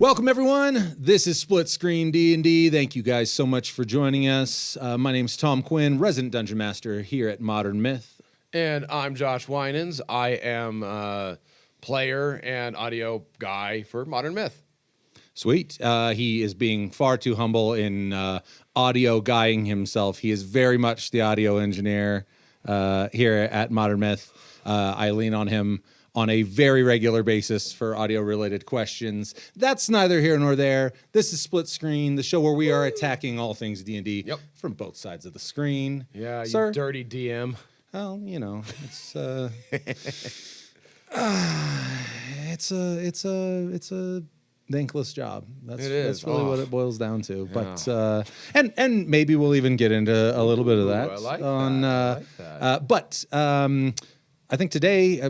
Welcome, everyone. This is Split Screen D&D. Thank you guys so much for joining us. My name's Tom Quinn, resident Dungeon Master here at Modern Myth. And I'm Josh Winans. I am a player and audio guy for Modern Myth. Sweet. He is being far too humble in audio guying himself. He is very much the audio engineer here at Modern Myth. I lean on him on a very regular basis for audio-related questions. That's neither here nor there. This is Split Screen, the show where we are attacking all things D&D from both sides of the screen. Yeah, you Sir? dirty DM. Well, you know, it's a thankless job. That's really what it boils down to. Yeah. But and maybe we'll even get into a little bit of that. I like that. But I think today,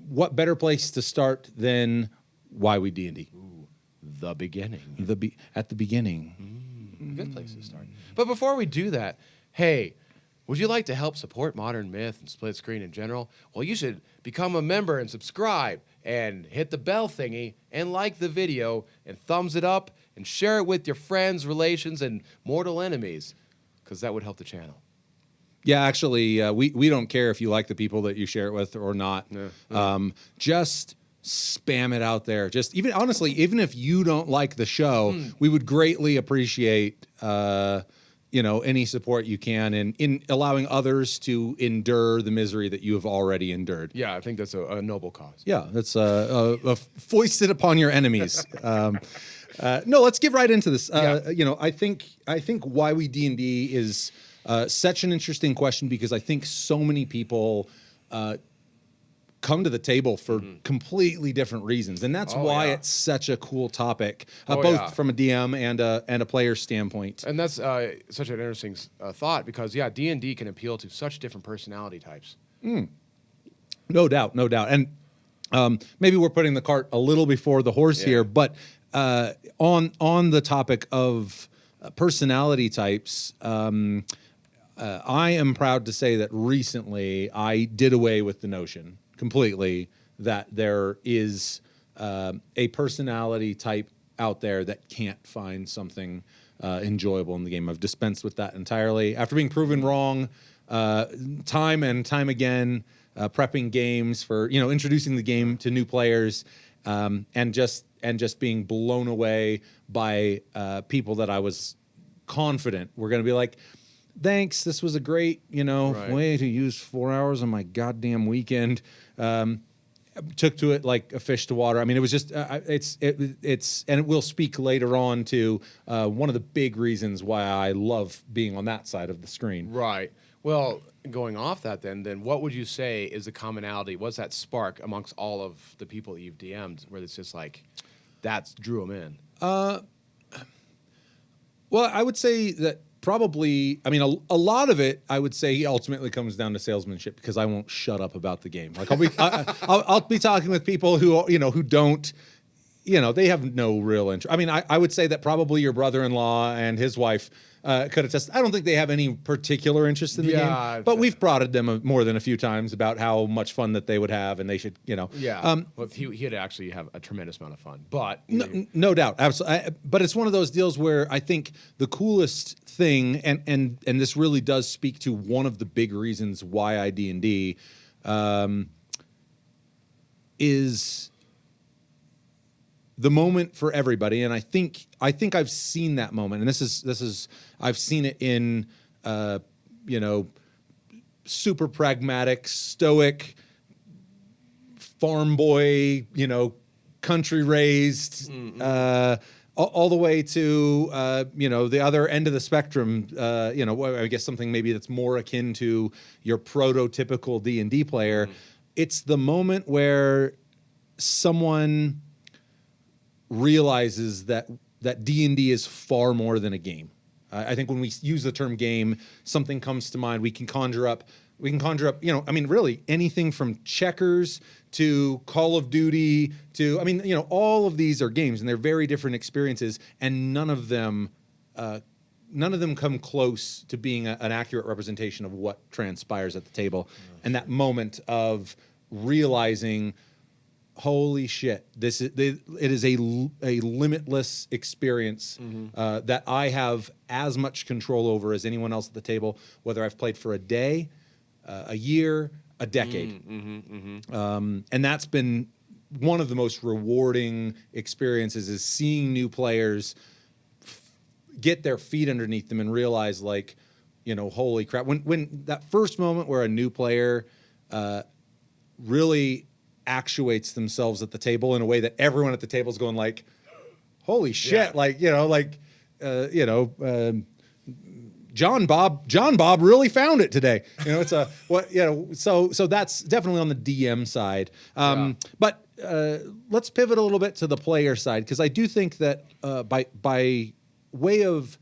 what better place to start than why we D&D? The beginning. At the beginning. Good place to start. But before we do that, hey, would you like to help support Modern Myth and Split Screen in general? Well, you should become a member and subscribe and hit the bell thingy and like the video and thumbs it up and share it with your friends, relations, and mortal enemies, because that would help the channel. Yeah, actually, we don't care if you like the people that you share it with or not. Yeah. Just spam it out there. Just even if you don't like the show, we would greatly appreciate any support you can in allowing others to endure the misery that you have already endured. Yeah, I think that's a noble cause. Yeah, that's foist it upon your enemies. No, let's get right into this. I think why we D&D is such an interesting question because I think so many people come to the table for completely different reasons, and that's why it's such a cool topic, both from a DM and a player standpoint. And that's such an interesting thought because D&D can appeal to such different personality types. No doubt. And maybe we're putting the cart a little before the horse here, but on the topic of personality types. I am proud to say that recently I did away with the notion completely that there is a personality type out there that can't find something enjoyable in the game. I've dispensed with that entirely after being proven wrong time and time again, prepping games for introducing the game to new players, and just being blown away by people that I was confident were going to be like, thanks, this was a great, way to use 4 hours on my goddamn weekend. Took to it like a fish to water. I mean, it was just, and it will speak later on to one of the big reasons why I love being on that side of the screen. Right. Well, going off that then what would you say is the commonality? What's that spark amongst all of the people that you've DM'd where it's just like, that's drew them in? Well, I would say that probably, a lot of it, I would say, ultimately comes down to salesmanship because I won't shut up about the game. Like I'll be talking with people who don't, they have no real interest. I would say that probably your brother-in-law and his wife could attest. I don't think they have any particular interest in the game, but we've prodded them more than a few times about how much fun that they would have, and they should, Yeah. Well, he'd actually have a tremendous amount of fun, but no doubt, absolutely. But it's one of those deals where I think the coolest thing, and this really does speak to one of the big reasons why I D&D, is the moment for everybody, and I think I've seen that moment, and this is I've seen it in super pragmatic, stoic, farm boy, country raised, all the way to the other end of the spectrum. I guess something maybe that's more akin to your prototypical D&D player. It's the moment where someone realizes that D&D is far more than a game. I think when we use the term game, something comes to mind. We can conjure up, really anything from checkers to Call of Duty to, all of these are games and they're very different experiences, and none of them come close to being an accurate representation of what transpires at the table. And that moment of realizing, holy shit, it is a limitless experience that I have as much control over as anyone else at the table, whether I've played for a day, a year, a decade. And that's been one of the most rewarding experiences, is seeing new players get their feet underneath them and realize, like, holy crap. When that first moment where a new player really actuates themselves at the table in a way that everyone at the table is going like, holy shit, John Bob really found it today. It's so that's definitely on the DM side. But let's pivot a little bit to the player side, because I do think that by way of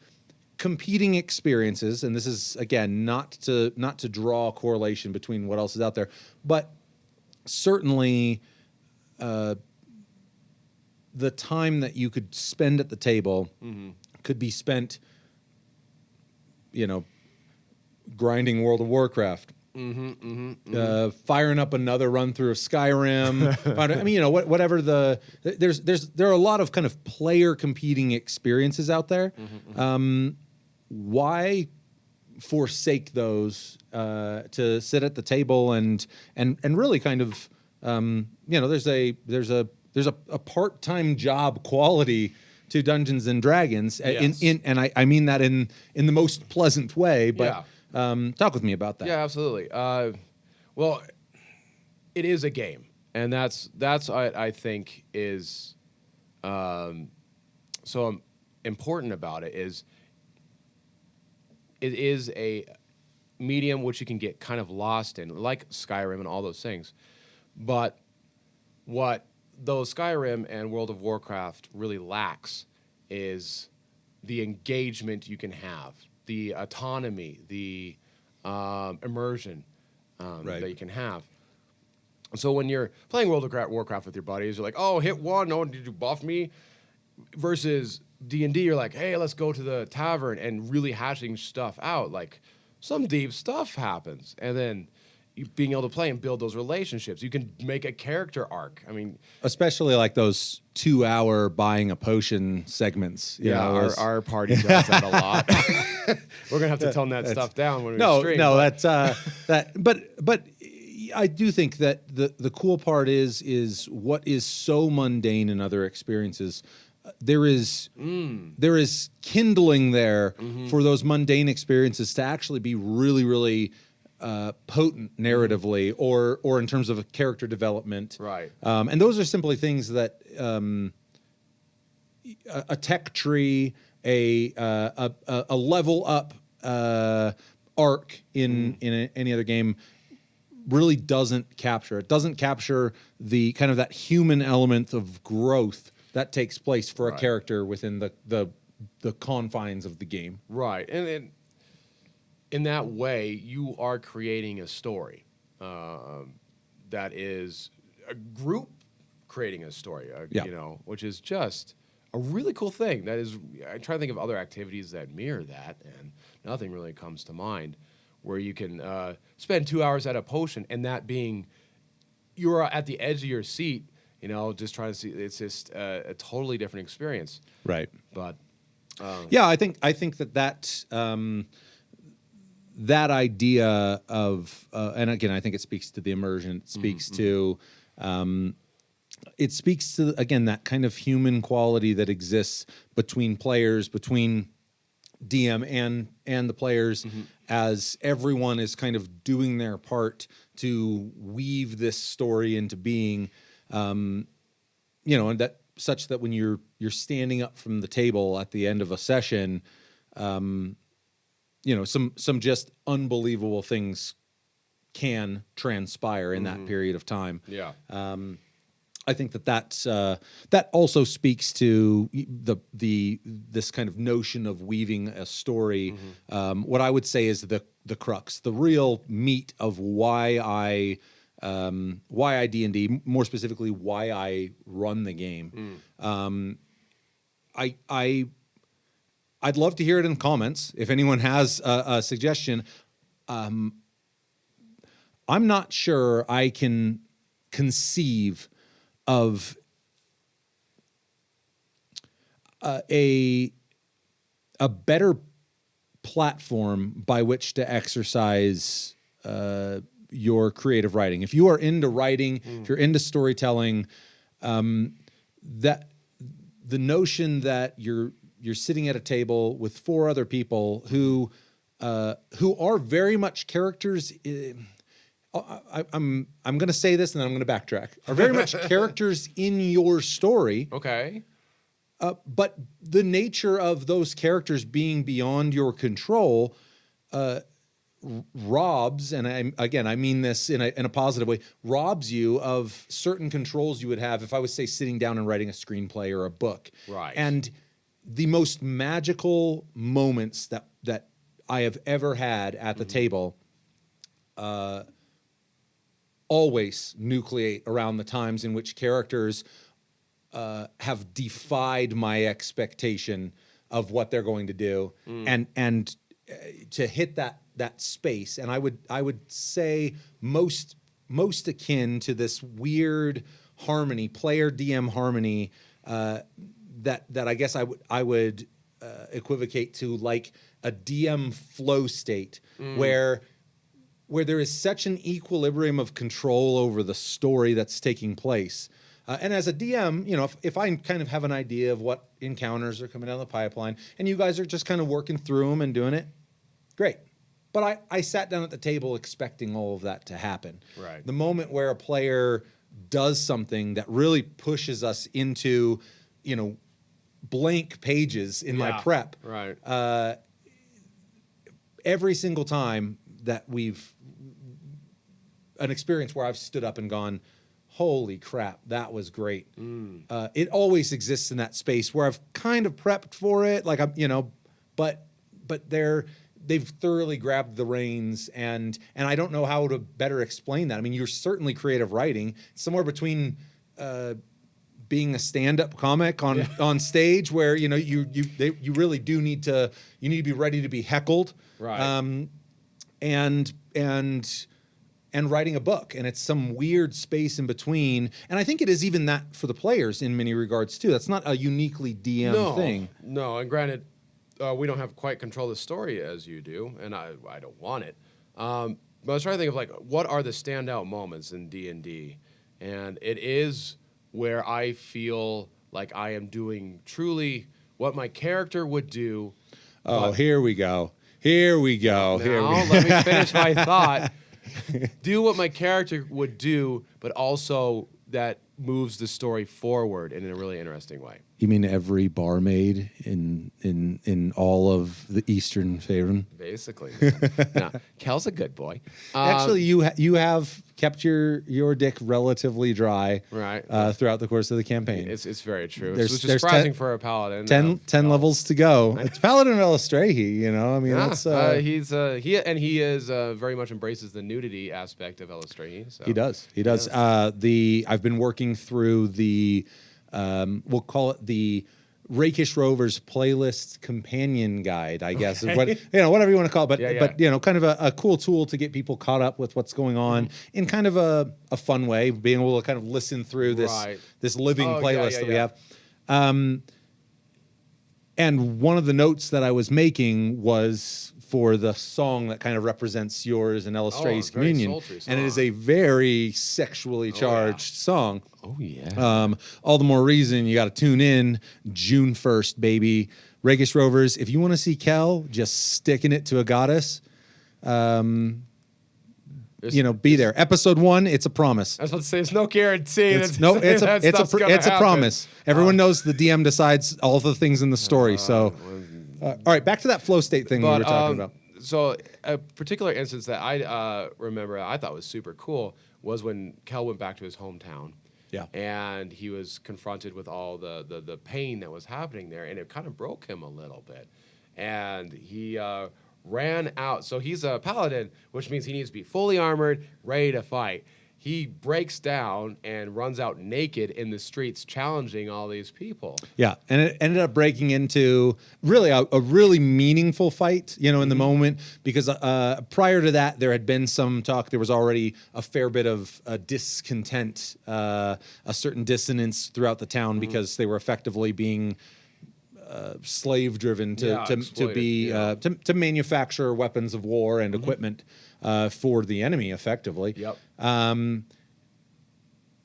competing experiences, and this is again not to draw a correlation between what else is out there, but certainly the time that you could spend at the table could be spent, grinding World of Warcraft, firing up another run through of Skyrim. Whatever there are a lot of kind of player competing experiences out there. Why forsake those to sit at the table and really kind of there's a part-time job quality to Dungeons and Dragons, Yes. and I mean that in the most pleasant way, but talk with me about that. Yeah, absolutely. Well, it is a game, and that's I think is so important about it is it is a medium which you can get kind of lost in, like Skyrim and all those things. But what those Skyrim and World of Warcraft really lacks is the engagement you can have, the autonomy, the immersion that you can have. So when you're playing World of Warcraft with your buddies, you're like, oh, hit one, oh, did you buff me? Versus D&D, you're like, hey, let's go to the tavern, and really hashing stuff out. Like, some deep stuff happens. And then being able to play and build those relationships. You can make a character arc. I mean, especially like those 2-hour buying a potion segments. Our party does that a lot. We're gonna have to tone that stuff down when we stream. No, that's that. But I do think that the cool part is what is so mundane in other experiences. There is kindling there for those mundane experiences to actually be really, really potent narratively or in terms of character development. Right. And those are simply things that a tech tree, a level up arc in any other game really doesn't capture. It doesn't capture the kind of that human element of growth that takes place for a character within the confines of the game. Right. And in that way, you are creating a story that is a group creating a story, which is just a really cool thing. That is, I try to think of other activities that mirror that, and nothing really comes to mind, where you can spend 2 hours at a potion, and that being you're at the edge of your seat, just trying to see. It's just a totally different experience. Right. But I think that that idea of and again, I think it speaks to the immersion. It speaks to again that kind of human quality that exists between players, between DM and the players, as everyone is kind of doing their part to weave this story into being, and that such that when you're standing up from the table at the end of a session, some just unbelievable things can transpire in that period of time. yeah. I think that also speaks to this kind of notion of weaving a story. What I would say is the crux, the real meat of why I D&D, more specifically why I run the game. I'd love to hear it in the comments if anyone has a suggestion. I'm not sure I can conceive of a better platform by which to exercise your creative writing. If you are into writing, if you're into storytelling, that the notion that you're sitting at a table with 4 other people who are very much characters. I'm going to say this and then I'm going to backtrack. Are very much characters in your story. Okay. But the nature of those characters being beyond your control robs, and I mean this in a positive way, robs you of certain controls you would have if I was, say, sitting down and writing a screenplay or a book. Right. And the most magical moments that I have ever had at the table always nucleate around the times in which characters have defied my expectation of what they're going to do, and to hit that space. And I would say most akin to this weird harmony, player DM harmony, that I guess I would equivocate to like a DM flow state, where there is such an equilibrium of control over the story that's taking place. And as a DM, if I kind of have an idea of what encounters are coming down the pipeline, and you guys are just kind of working through them and doing it, great. But I sat down at the table expecting all of that to happen. Right. The moment where a player does something that really pushes us into, blank pages in my prep. Right. Every single time that we've an experience where I've stood up and gone, holy crap, that was great. It always exists in that space where I've kind of prepped for it, like but they've thoroughly grabbed the reins, and I don't know how to better explain that. I mean, you're certainly creative writing, somewhere between being a stand-up comic on stage, where you really do need to be ready to be heckled, right? And writing a book, and it's some weird space in between. And I think it is even that for the players in many regards too. That's not a uniquely DM thing. No, and granted, we don't have quite control of the story as you do, and I don't want it. But I was trying to think of like, what are the standout moments in D&D? And it is where I feel like I am doing truly what my character would do. Oh, here we go. Now, let me finish my thought. Do what my character would do, but also that moves the story forward in a really interesting way. You mean every barmaid in all of the Eastern Faerun? Basically. No, Kel's a good boy. Actually, you have kept your dick relatively dry, right, throughout the course of the campaign. It's very true. There's Which is surprising for a paladin. 10 levels to go. It's Paladin of Elastrahi, I mean, that's he is very much embraces the nudity aspect of Elastrahi. So. He does. I've been working through the we'll call it the Rakish Rovers playlist companion guide, I guess, is what, whatever you want to call it, but kind of a cool tool to get people caught up with what's going on in kind of a fun way, being able to kind of listen through this living playlist that we have. And one of the notes that I was making was for the song that kind of represents yours and Elastrahi's communion, and it is a very sexually charged song. Oh yeah. All the more reason you got to tune in June 1st, baby. Rakish Rovers. If you want to see Kel just sticking it to a goddess, be there. Episode 1, it's a promise. I was about to say, it's no guarantee. It's a promise. Everyone knows the DM decides all the things in the story. All right, back to that flow state thing we were talking about. So a particular instance that I remember I thought was super cool was when Kel went back to his hometown. Yeah. And he was confronted with all the pain that was happening there, and it kind of broke him a little bit. And he ran out. So he's a paladin, which means he needs to be fully armored, ready to fight. he breaks down and runs out naked in the streets, challenging all these people. Yeah, and it ended up breaking into really a really meaningful fight, in the moment, because prior to that, there had been some talk. There was already a fair bit of discontent, a certain dissonance throughout the town because they were effectively being slave driven to manufacture weapons of war and equipment for the enemy, effectively. Yep. And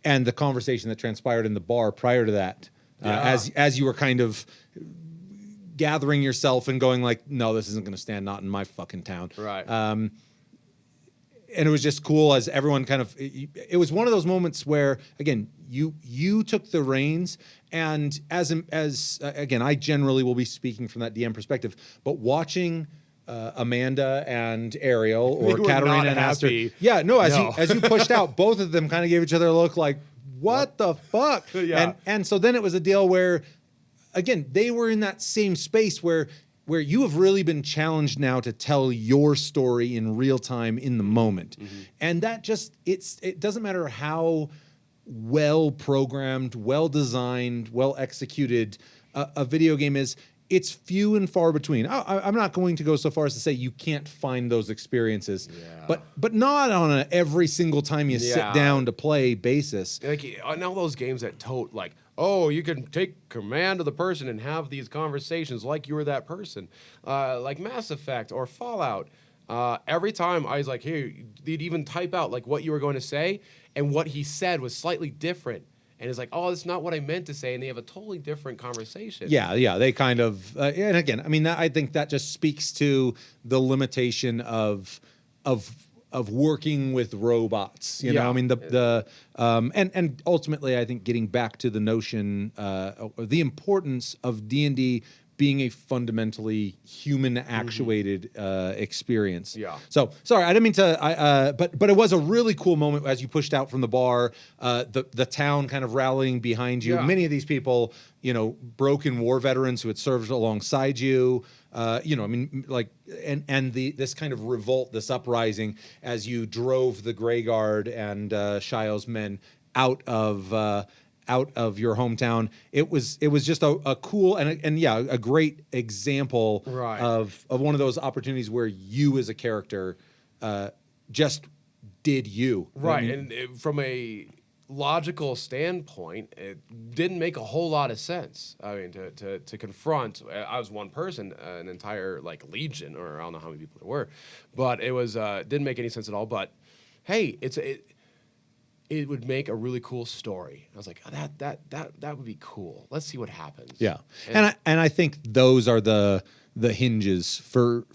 the conversation that transpired in the bar prior to that, as you were kind of gathering yourself and going like, no, this isn't going to stand, not in my fucking town. Right. And it was just cool as everyone kind of, it was one of those moments where, again, you took the reins, and as again, I generally will be speaking from that DM perspective, but watching Amanda and Ariel, or Katarina and Aster. As you pushed out, both of them kind of gave each other a look like, what the fuck? Yeah. And so then it was a deal where, again, they were in that same space where you have really been challenged now to tell your story in real time in the moment. And that just, it doesn't matter how well programmed, well designed, well executed a video game is. It's few and far between. I'm not going to go so far as to say you can't find those experiences, but not on a every single time you sit down to play basis. Like on all those games that tote like, oh, you can take command of the person and have these conversations like you were that person, like Mass Effect or Fallout. Every time I was like, hey, they'd even type out like what you were going to say, and what he said was slightly different. And it's like, oh, that's not what I meant to say, and they have a totally different conversation. Yeah, they kind of, and again, I mean, I think that just speaks to the limitation of working with robots. You know, I mean, and ultimately, I think getting back to the notion, the importance of D&D being a fundamentally human actuated experience. Yeah. So sorry, I didn't mean to. But it was a really cool moment as you pushed out from the bar. The town kind of rallying behind you. Yeah. Many of these people, broken war veterans who had served alongside you. I mean, like, and this kind of revolt, this uprising, as you drove the Grey Guard and Shio's men out of your hometown. It was just a cool and a great example of one of those opportunities where you as a character just did you. Right. I mean, and from a logical standpoint, it didn't make a whole lot of sense. I mean, to confront, I was one person, an entire like legion, or I don't know how many people there were, but it was didn't make any sense at all. But hey, it would make a really cool story. I was like, oh, that would be cool. Let's see what happens. Yeah, and I think those are the hinges for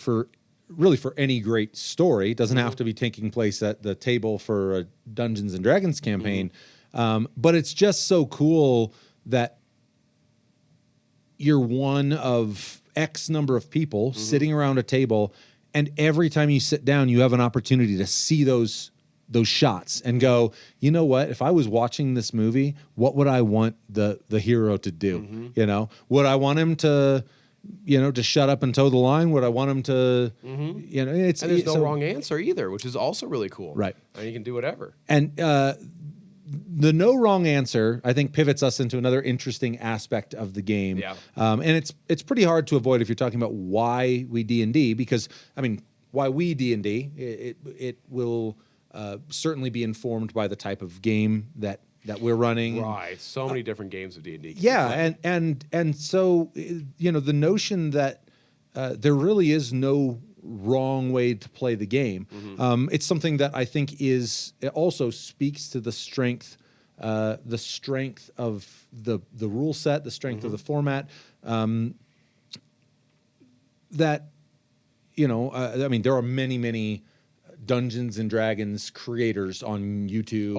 really for any great story. It doesn't have to be taking place at the table for a Dungeons and Dragons campaign, but it's just so cool that you're one of X number of people sitting around a table, and every time you sit down, you have an opportunity to see those shots and go, you know what? If I was watching this movie, what would I want the hero to do? Would I want him to, to shut up and toe the line? Would I want him to, and there's no wrong answer either, which is also really cool. Right. And you can do whatever. And the no wrong answer, I think, pivots us into another interesting aspect of the game. Yeah. And it's pretty hard to avoid if you're talking about why we D&D, because, I mean, why we D&D, it will certainly be informed by the type of game that we're running. Right. So many different games of D&D. Yeah, and so the notion that there really is no wrong way to play the game. It's something that I think it also speaks to the strength of the rule set, the strength of the format. That I mean, there are many Dungeons and Dragons creators on YouTube,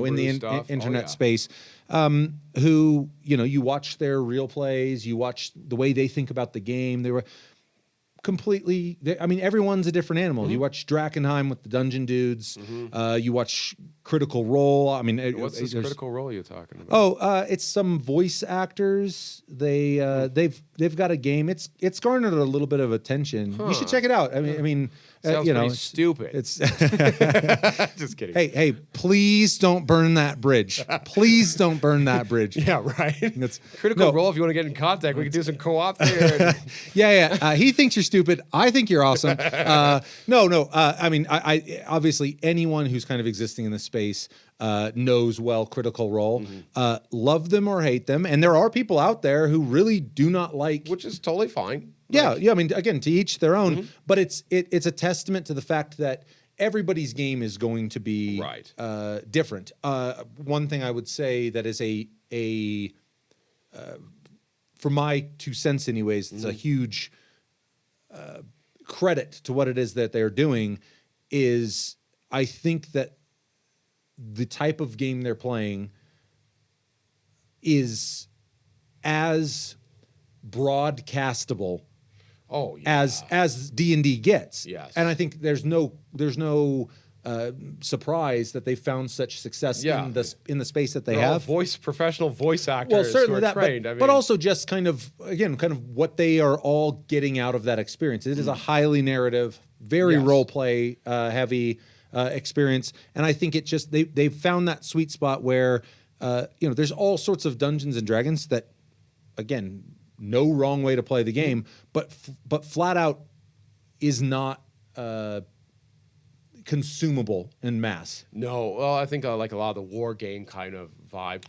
in the internet space, who you watch their real plays, you watch the way they think about the game. They were completely. I mean, everyone's a different animal. You watch Drakkenheim with the dungeon dudes. You watch Critical Role. I mean, What's this Critical Role you're talking about? Oh, it's some voice actors. They've got a game. It's garnered a little bit of attention. You should check it out. I mean, Sounds you know, pretty stupid. It's Just kidding. hey, please don't burn that bridge. Please don't burn that bridge. Yeah, right. It's Critical no. Role. If you want to get in contact, we can do some co-op there. Yeah. He thinks you're stupid. I think you're awesome. No. I mean, I obviously anyone who's kind of existing in this space knows well Critical Role. Love them or hate them, and there are people out there who really do not like. Which is totally fine. Yeah. I mean, again, to each their own. But it's a testament to the fact that everybody's game is going to be different. One thing I would say that is for my 2 cents, anyways, it's a huge credit to what it is that they're doing. Is I think that the type of game they're playing is as broadcastable as D&D gets. Yes. And I think there's no surprise that they found such success in the space that they have. Professional voice actors. Well, certainly who are that, trained. but also just kind of what they are all getting out of that experience. It is a highly narrative, very role play heavy experience, and I think it just they've found that sweet spot where there's all sorts of Dungeons and Dragons that, again, no wrong way to play the game, but flat out is not consumable in mass. No, well, I think like a lot of the war game kind of vibe.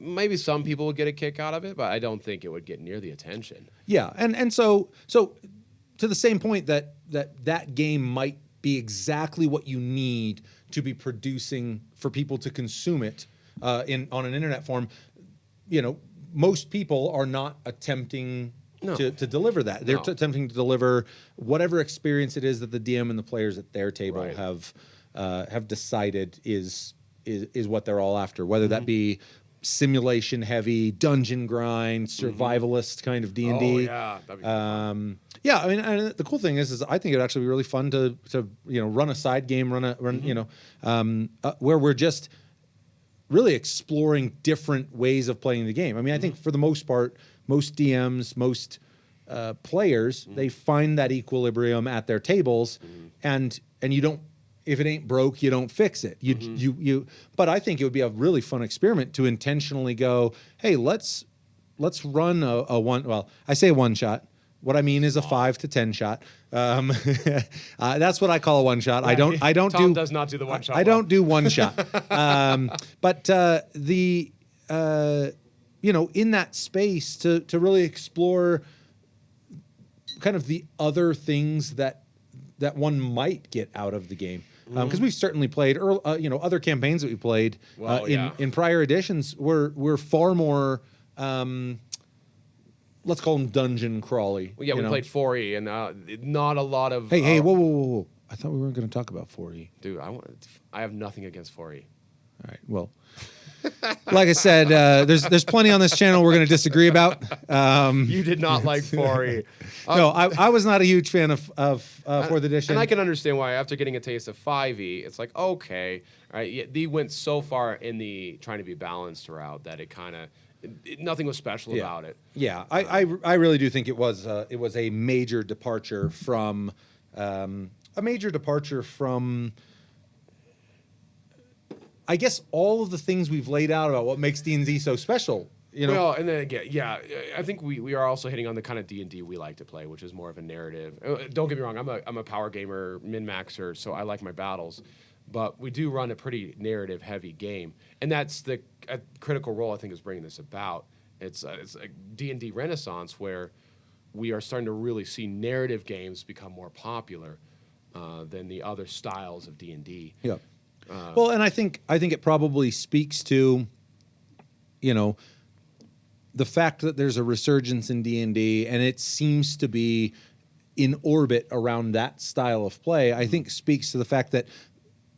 Maybe some people would get a kick out of it, but I don't think it would get near the attention. Yeah, and so to the same point that game might be exactly what you need to be producing for people to consume it on an internet form. Most people are not attempting to deliver that. They're attempting to deliver whatever experience it is that the DM and the players at their table have decided is what they're all after, whether that be simulation heavy, dungeon grind, survivalist kind of D&D. Oh, yeah. That'd be fun. Yeah, I mean, and the cool thing is I think it'd actually be really fun to run a side game, where we're just really exploring different ways of playing the game. I mean, I think for the most part, most DMs, most players, they find that equilibrium at their tables, and you don't. If it ain't broke, you don't fix it. But I think it would be a really fun experiment to intentionally go, hey, let's run a one. Well, I say one shot. What I mean is a 5 to 10 shot. That's what I call a one shot. I don't. Tom does not do the one shot. I don't do one shot. But in that space to really explore kind of the other things that one might get out of the game. Because we've certainly played, other campaigns that we played in prior editions were far more. Let's call them dungeon crawly. Well, we played 4E, and not a lot of. Hey, whoa! I thought we weren't going to talk about 4E. Dude, I have nothing against 4E. All right, well, like I said, there's plenty on this channel we're going to disagree about. You did not like 4E. No, I was not a huge fan of 4th edition. And I can understand why. After getting a taste of 5E, it's like, okay, all right, yeah, they went so far in the trying to be balanced route that it kind of. Nothing was special about it. Yeah, I really do think it was a major departure from I guess all of the things we've laid out about what makes D&D so special. Well, and then again, I think we are also hitting on the kind of D&D we like to play, which is more of a narrative. Don't get me wrong, I'm a power gamer, min-maxer, so I like my battles. But we do run a pretty narrative-heavy game, and that's the Critical Role I think is bringing this about. It's a D&D renaissance where we are starting to really see narrative games become more popular than the other styles of D&D. Yeah. Well, and I think it probably speaks to, the fact that there's a resurgence in D&D, and it seems to be in orbit around that style of play. I think speaks to the fact that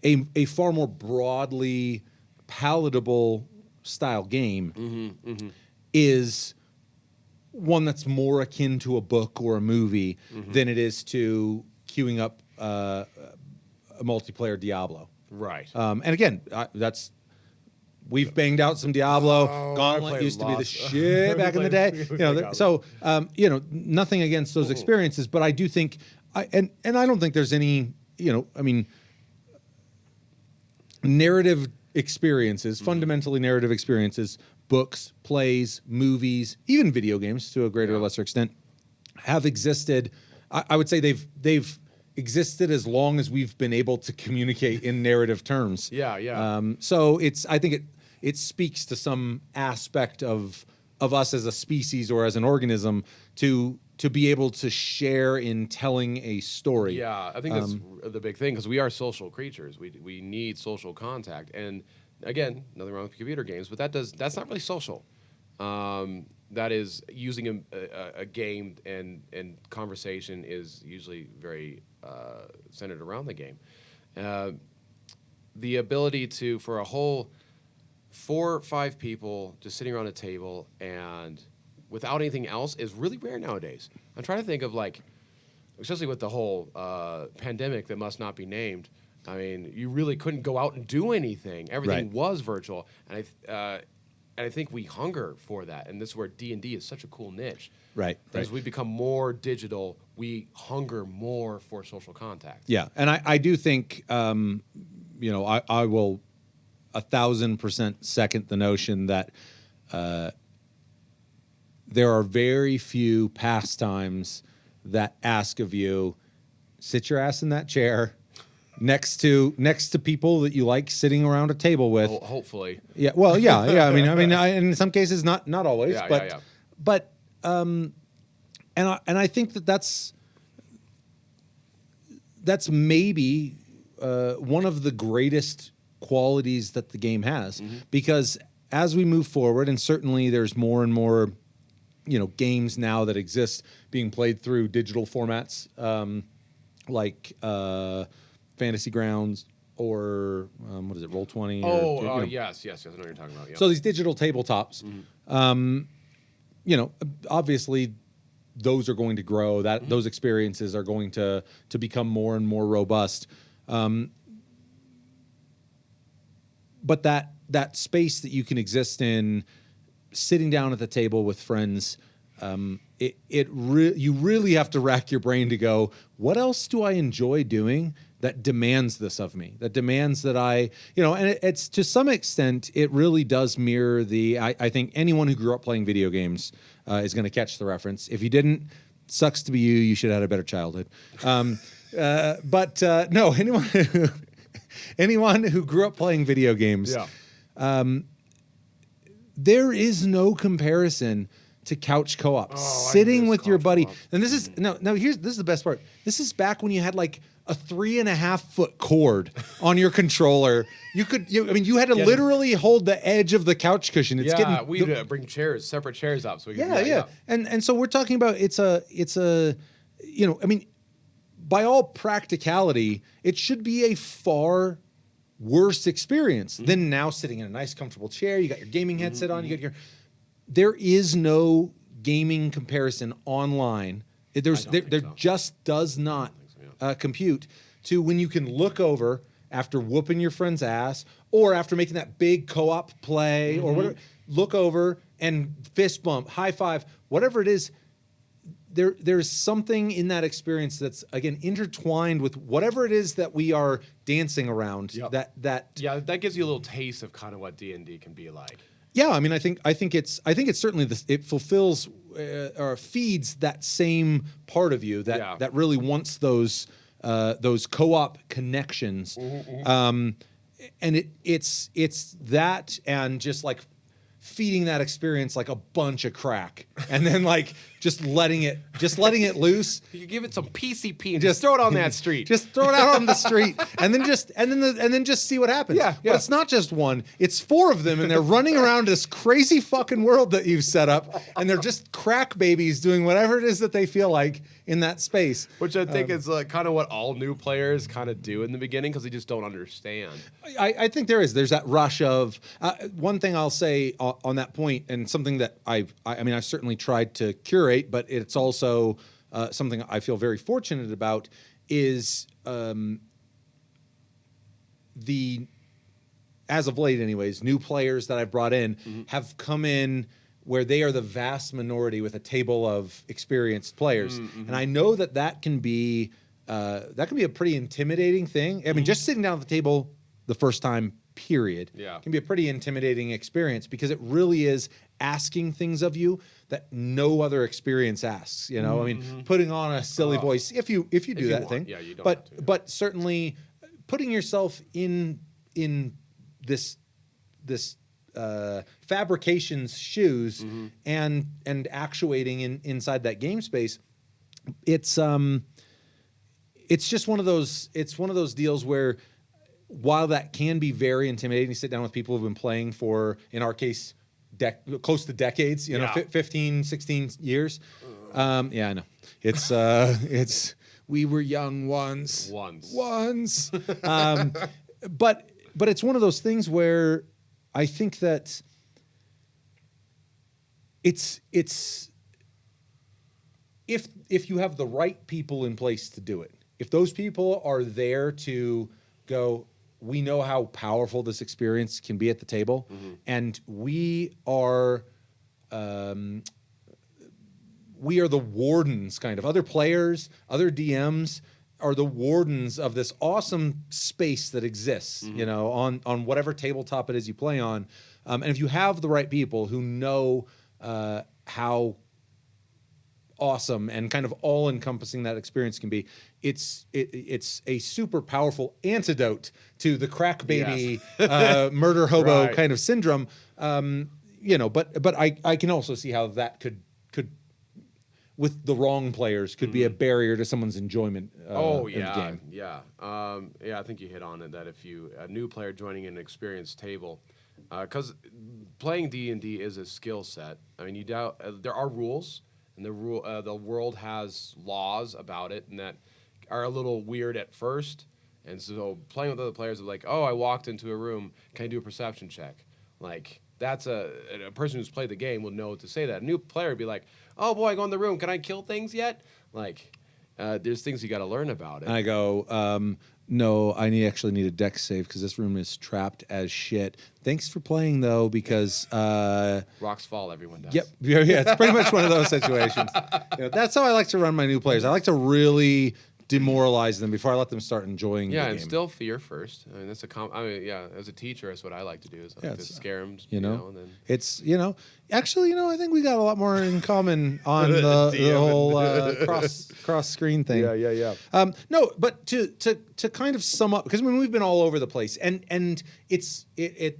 a far more broadly palatable style game is one that's more akin to a book or a movie than it is to queuing up a multiplayer Diablo. Right. And again, we've banged out some Diablo. I Gauntlet played used to be the lots. shit back in the day. We You know, played so nothing against those experiences, but I do think, and I don't think there's any, narrative experiences, fundamentally narrative experiences, books, plays, movies, even video games to a greater or lesser extent, have existed. I would say they've existed as long as we've been able to communicate in narrative terms. Yeah. So I think it speaks to some aspect of us as a species or as an organism to be able to share in telling a story. Yeah, I think that's the big thing, because we are social creatures. We need social contact, and again, nothing wrong with computer games, but that's not really social. That is using a game, and conversation is usually very centered around the game. The ability for a whole 4 or 5 people just sitting around a table and without anything else is really rare nowadays. I'm trying to think of, like, especially with the whole pandemic that must not be named. I mean, you really couldn't go out and do anything. Everything was virtual, and I think we hunger for that. And this is where D&D is such a cool niche. Right. As we become more digital, we hunger more for social contact. Yeah, and I do think, I will 1,000% second the notion that there are very few pastimes that ask of you, sit your ass in that chair next to people that you like sitting around a table with. Hopefully. Yeah. Well, yeah. I mean, in some cases, not always, but and I think that's maybe one of the greatest qualities that the game has, because as we move forward, and certainly there's more and more, games now that exist being played through digital formats, like Fantasy Grounds or what is it, Roll20? Yes, I know what you're talking about. Yeah. So these digital tabletops, obviously those are going to grow. Those experiences are going to become more and more robust. But that space that you can exist in, sitting down at the table with friends, you really have to rack your brain to go, what else do I enjoy doing that demands this of me? That demands that and it's to some extent, it really does mirror I think anyone who grew up playing video games is going to catch the reference. If you didn't, sucks to be you. You should have had a better childhood. But no, anyone who grew up playing video games, there is no comparison to couch co-op. Sitting with your buddy. And this is this is the best part. This is back when you had like a 3.5-foot cord on your controller. You had to literally hold the edge of the couch cushion. We'd bring separate chairs up so we could And so we're talking about it's a by all practicality, it should be a far worse experience than now sitting in a nice comfortable chair. You got your gaming headset on, there is no gaming comparison online. There just does not compute to when you can look over after whooping your friend's ass or after making that big co-op play or whatever, look over and fist bump, high five, whatever it is. There's something in that experience that's, again, intertwined with whatever it is that we are dancing around. That gives you a little taste of kind of what D&D can be like. Yeah, I mean, I think it's certainly it fulfills or feeds that same part of you that really wants those co-op connections, and it's that and just like feeding that experience like a bunch of crack, and then like just letting it loose. You could give it some PCP and just throw it on that street. Just throw it out on the street, and then just see what happens. Yeah, But it's not just one; it's 4 of them, and they're running around this crazy fucking world that you've set up, and they're just crack babies doing whatever it is that they feel like in that space. Which I think is kind of what all new players kind of do in the beginning because they just don't understand. I think there's that rush of one thing I'll say on that point, and something that I've certainly tried to curate, but it's also something I feel very fortunate about is as of late anyways, new players that I've brought in have come in where they are the vast minority with a table of experienced players. And I know that can be a pretty intimidating thing. I mean, just sitting down at the table the first time, period, can be a pretty intimidating experience because it really is asking things of you that no other experience asks. You know, I mean, putting on a silly voice if you do that thing. Yeah, you don't but have to. But certainly putting yourself in this fabrication's shoes and actuating inside that game space, it's just one of those deals where while that can be very intimidating, you sit down with people who've been playing for, in our case, close to decades, 15, 16 years. Yeah, I know. It's we were young once. But it's one of those things where I think that it's if you have the right people in place to do it, if those people are there to go, we know how powerful this experience can be at the table, and we are the wardens, kind of. Other players, other DMs are the wardens of this awesome space that exists, on whatever tabletop it is you play on. And if you have the right people who know how awesome and kind of all-encompassing that experience can be, it's a super powerful antidote to the crack baby murder hobo kind of syndrome. But I can also see how that could with the wrong players could be a barrier to someone's enjoyment in the game. I think you hit on it, that if a new player joining an experienced table, because playing D&D is a skill set. I mean, there are rules, and the world has laws about it, and that are a little weird at first. And so playing with other players is like, oh, I walked into a room, can I do a perception check? Like, that's a person who's played the game will know what to say. That a new player would be like, oh boy, I go in the room, can I kill things yet? Like, there's things you got to learn about it. And I go, no, I actually need a dex save because this room is trapped as shit. Thanks for playing though, because rocks fall, everyone does. Yep, yeah, it's pretty much one of those situations. That's how I like to run my new players. I like to really demoralize them before I let them start enjoying the game. And still fear first. I mean, that's as a teacher, that's what I like to do, is like to scare them, and then it's, actually, I think we got a lot more in common on the whole cross screen thing. Yeah. No, but to kind of sum up, because we've been all over the place, and it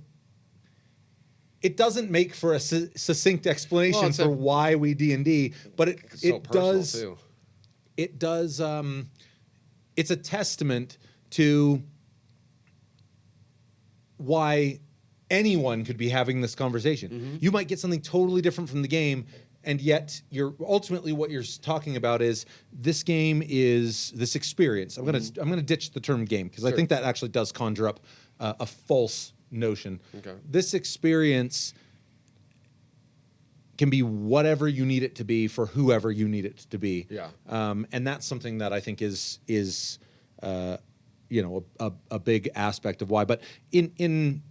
doesn't make for a succinct explanation for why we D&D, but it does too. It does. It's a testament to why anyone could be having this conversation. You might get something totally different from the game, and yet ultimately what you're talking about is this game is this experience. I'm gonna ditch the term game because I think that actually does conjure up a false notion. Okay. This experience can be whatever you need it to be for whoever you need it to be. Yeah. And that's something that I think is a big aspect of why. But in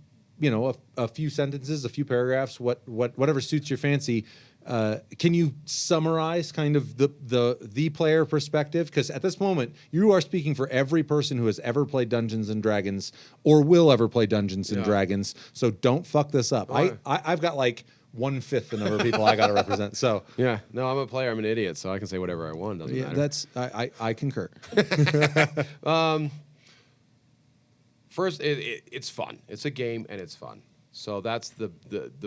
a few sentences, a few paragraphs, whatever suits your fancy, can you summarize kind of the player perspective? Because at this moment, you are speaking for every person who has ever played Dungeons and Dragons or will ever play Dungeons and Dragons. So don't fuck this up. I've got like 1/5 the number of people I got to represent. So I'm a player. I'm an idiot, so I can say whatever I want. Doesn't matter. That's I concur. First, it's fun. It's a game and it's fun. So that's the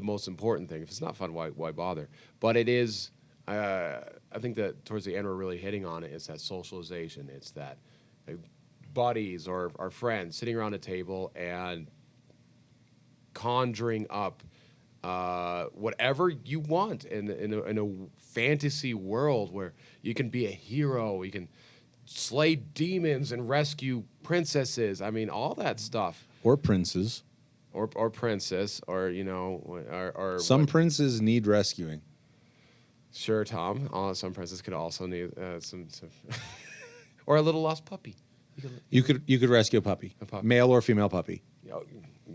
most important thing. If it's not fun, why bother? But it is I think that towards the end we're really hitting on it. It's that socialization. It's that buddies or our friends sitting around a table and conjuring up whatever you want in a fantasy world where you can be a hero, you can slay demons and rescue princesses. I mean, all that stuff. Or princes. Or princess, or or Some princes need rescuing. Sure, Tom. Some princes could also need some or a little lost puppy. You could rescue a puppy, male or female puppy.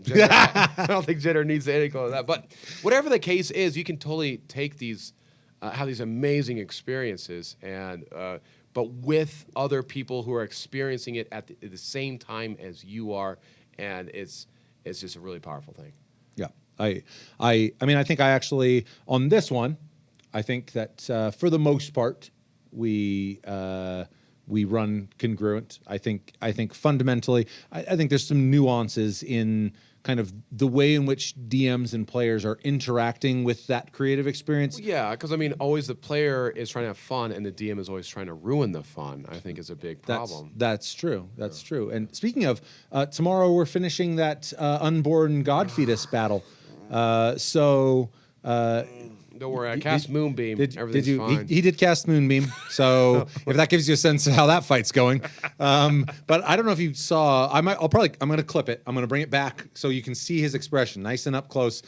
Gender, I don't think gender needs any call to that. But whatever the case is, you can totally take these, have these amazing experiences, and but with other people who are experiencing it at the same time as you are, and it's just a really powerful thing. Yeah, I mean, I think I actually on this one, I think that for the most part we run congruent. I think fundamentally, I think there's some nuances in kind of the way in which DMs and players are interacting with that creative experience. Yeah, because I mean, always the player is trying to have fun, and the DM is always trying to ruin the fun. I think is a big problem. That's true. That's true. And speaking of, tomorrow we're finishing that unborn god fetus battle. Don't worry, I cast Moonbeam. Everything's fine. He did cast Moonbeam, so if that gives you a sense of how that fight's going. But I don't know if you saw. I'm going to clip it. I'm going to bring it back so you can see his expression, nice and up close,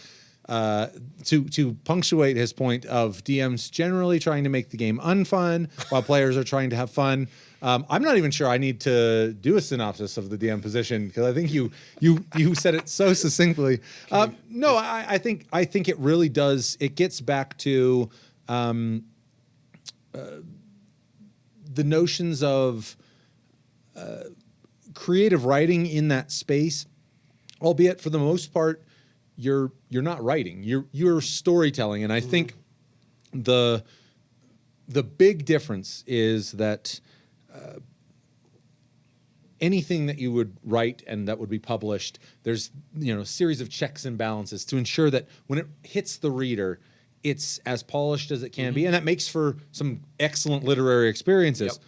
to punctuate his point of DMs generally trying to make the game unfun while players are trying to have fun. I'm not even sure I need to do a synopsis of the DM position because I think you said it so succinctly. No, I think it really does. It gets back to the notions of creative writing in that space, albeit for the most part, you're not writing. You're storytelling, and I think the big difference is that. Anything that you would write and that would be published, there's a series of checks and balances to ensure that when it hits the reader, it's as polished as it can be, and that makes for some excellent literary experiences.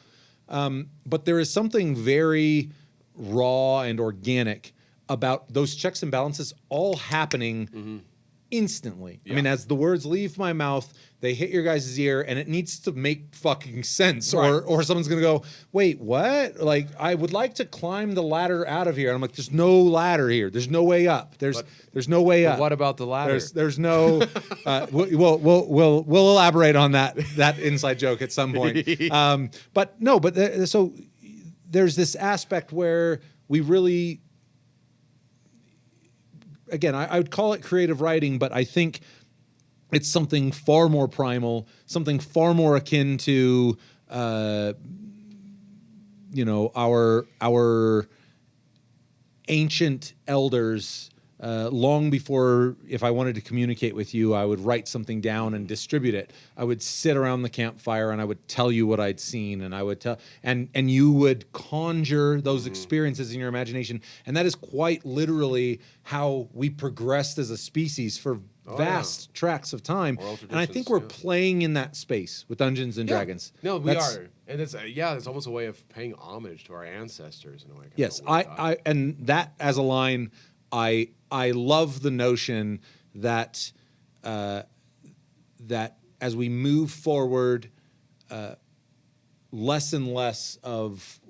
Yep. But there is something very raw and organic about those checks and balances all happening instantly. Yeah. I mean, as the words leave my mouth, they hit your guys' ear, and it needs to make fucking sense. Right. Or someone's going to go, wait, what? Like, I would like to climb the ladder out of here. And I'm like, there's no ladder here. There's no way up. There's no way up. What about the ladder? There's no. We'll elaborate on that inside joke at some point. So there's this aspect where we really. Again, I would call it creative writing, but I think it's something far more primal, something far more akin to, our ancient elders. Long before, if I wanted to communicate with you, I would write something down and distribute it. I would sit around the campfire and I would tell you what I'd seen, and I would tell, and you would conjure those experiences in your imagination. And that is quite literally how we progressed as a species for vast tracts of time. And I think we're playing in that space with Dungeons and Dragons. No, we are. And it's almost a way of paying homage to our ancestors in a way. Yes, I and that as a line. I love the notion that that as we move forward, less and less of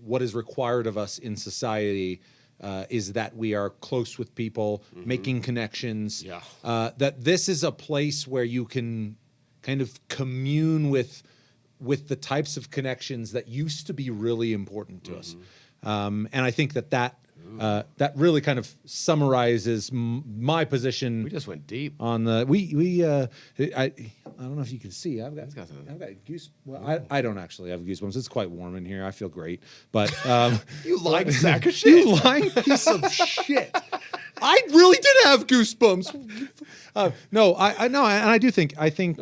what is required of us in society is that we are close with people, making connections. Yeah. That this is a place where you can kind of commune with the types of connections that used to be really important to us. And I think that that really kind of summarizes my position. We just went deep on the I don't know if you can see. I've got goose. Well, I don't actually have goosebumps. It's quite warm in here. I feel great. But you lying sack of shit. You lying piece of shit. I really did have goosebumps. No, and I do think I think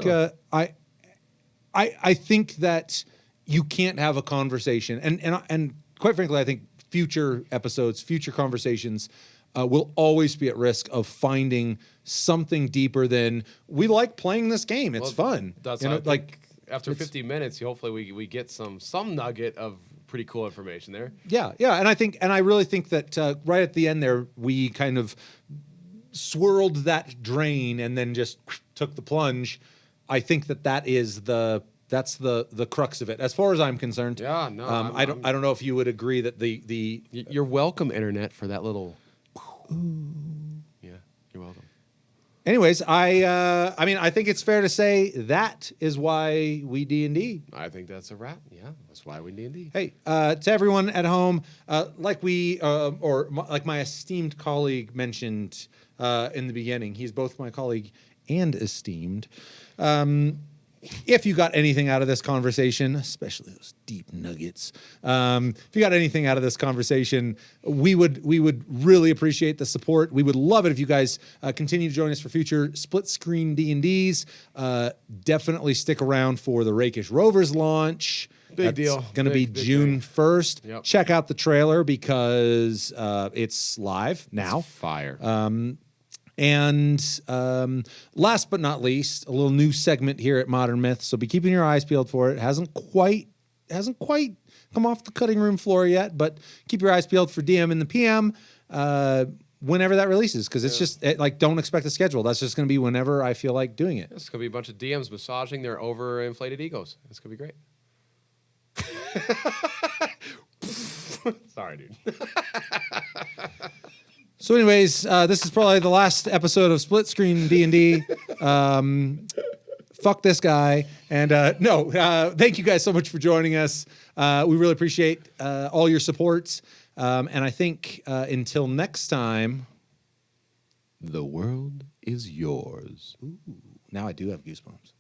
that you can't have a conversation, and quite frankly, I think future episodes, future conversations will always be at risk of finding something deeper than we like playing this game. It's fun. That's you know, like after 50 minutes, hopefully we get some nugget of pretty cool information there. Yeah, and I really think that right at the end there, we kind of swirled that drain and then just took the plunge. I think that's the crux of it, as far as I'm concerned. Yeah, no, I don't know if you would agree that the you're welcome, internet, for that little. Yeah, you're welcome. Anyways, I think it's fair to say that is why we D&D. I think that's a wrap. Yeah, that's why we D&D. Hey, to everyone at home, like my esteemed colleague mentioned in the beginning, he's both my colleague and esteemed. If you got anything out of this conversation, especially those deep nuggets, if you got anything out of this conversation, we would really appreciate the support. We would love it if you guys continue to join us for future split screen D&Ds. Definitely stick around for the Rakish Rovers launch. Big deal. Going to be Big June 1st. Yep. Check out the trailer because it's live now. It's fire. And last but not least, a little new segment here at Modern Myth. So be keeping your eyes peeled for it. Hasn't quite come off the cutting room floor yet, but keep your eyes peeled for DM in the PM whenever that releases, because it's just don't expect a schedule. That's just going to be whenever I feel like doing it. It's going to be a bunch of DMs massaging their overinflated egos. It's going to be great. Sorry, dude. So anyways, this is probably the last episode of Split Screen D&D. Fuck this guy. And thank you guys so much for joining us. We really appreciate all your support. And I think until next time, the world is yours. Ooh, now I do have goosebumps.